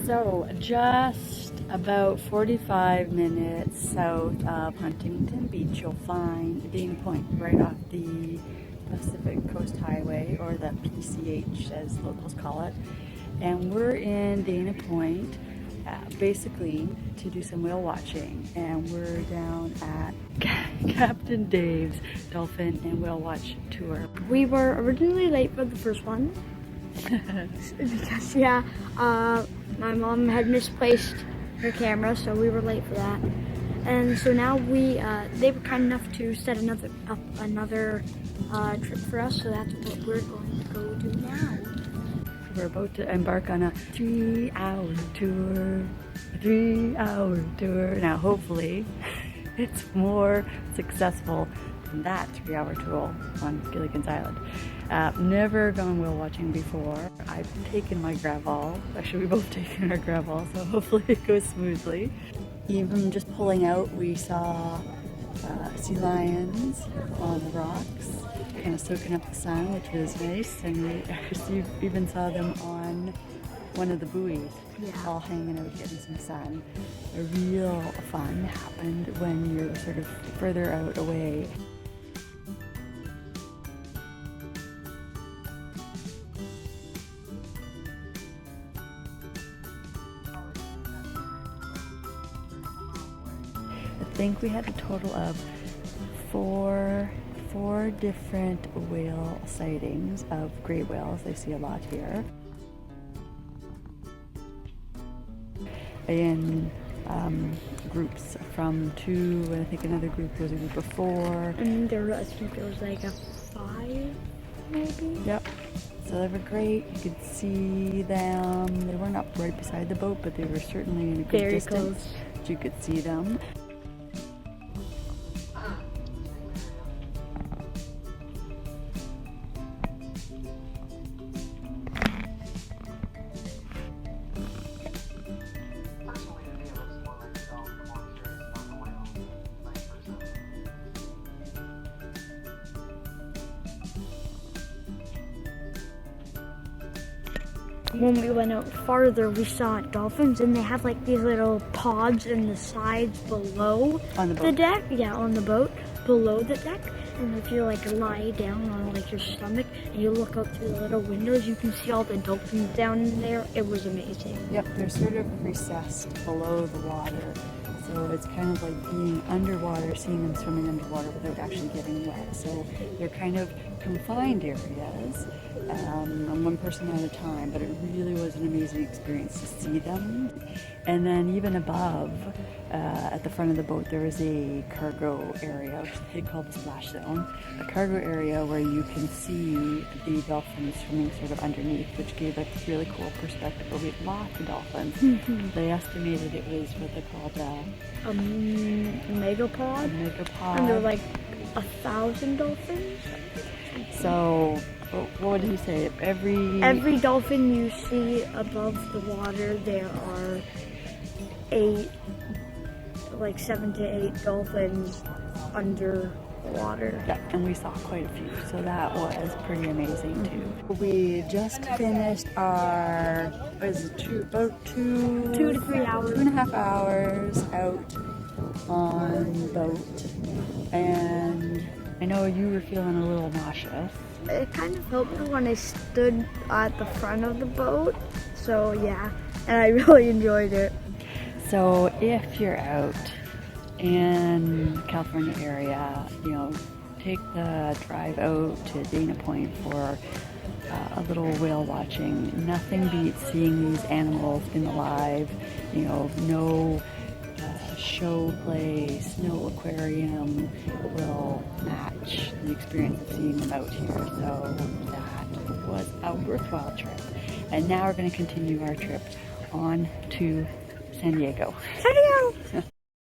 So just about 45 minutes south of Huntington Beach, you'll find Dana Point right off the Pacific Coast Highway, or the PCH as locals call it. And we're in Dana Point basically to do some whale watching, and we're down at Captain Dave's Dolphin and Whale Watch tour. We were originally late for the first one because my mom had misplaced her camera, so we were late for that. And so now they were kind enough to set up another trip for us, so that's what we're going to go do now. We're about to embark on a 3-hour tour. A 3-hour tour. Now hopefully it's more successful than that 3-hour tour on Gilligan's Island. Never gone whale watching before. I've taken my gravel. Actually, we've both taken our gravel, so hopefully it goes smoothly. Even just pulling out, we saw sea lions on the rocks, kind of soaking up the sun, which was nice, and we even saw them on one of the buoys, all hanging out getting some sun. A real fun happened when you're sort of further out away. I think we had a total of four different whale sightings of gray whales. They see a lot here. In groups from 2, I think another group was a group of 4. And I think there was like a 5, maybe? Yep. So they were great. You could see them. They weren't up right beside the boat, but they were certainly in a good distance. Close. You could see them. When we went out farther, we saw dolphins, and they have like these little pods in the sides below the deck. Yeah, on the boat, below the deck. And if you like lie down on like your stomach and you look out through the little windows, you can see all the dolphins down in there. It was amazing. Yep, they're sort of recessed below the water. So it's kind of like being underwater, seeing them swimming underwater without actually getting wet. So they're kind of confined areas, on one person at a time, but it really was an amazing experience to see them. And then even above, at the front of the boat, there is a cargo area, which they call the splash zone, a cargo area where you can see the dolphins swimming sort of underneath, which gave a really cool perspective. But we had lots of dolphins. Mm-hmm. They estimated it was what they called a megapod. A megapod. And there were like 1,000 dolphins. So, what did he say? Every dolphin you see above the water, there are 7 to 8 dolphins under water. Yeah, and we saw quite a few, so that was pretty amazing too. We just finished our, about 2 to 3 hours. 2.5 hours out on the boat, and I know you were feeling a little nauseous. It kind of helped me when I stood at the front of the boat, so yeah, and I really enjoyed it. So if you're out in California area, take the drive out to Dana Point for a little whale watching. Nothing beats seeing these animals in the live, no show place, no aquarium will match the experience of seeing them out here. So that was a worthwhile trip. And now we're going to continue our trip on to San Diego. San Diego!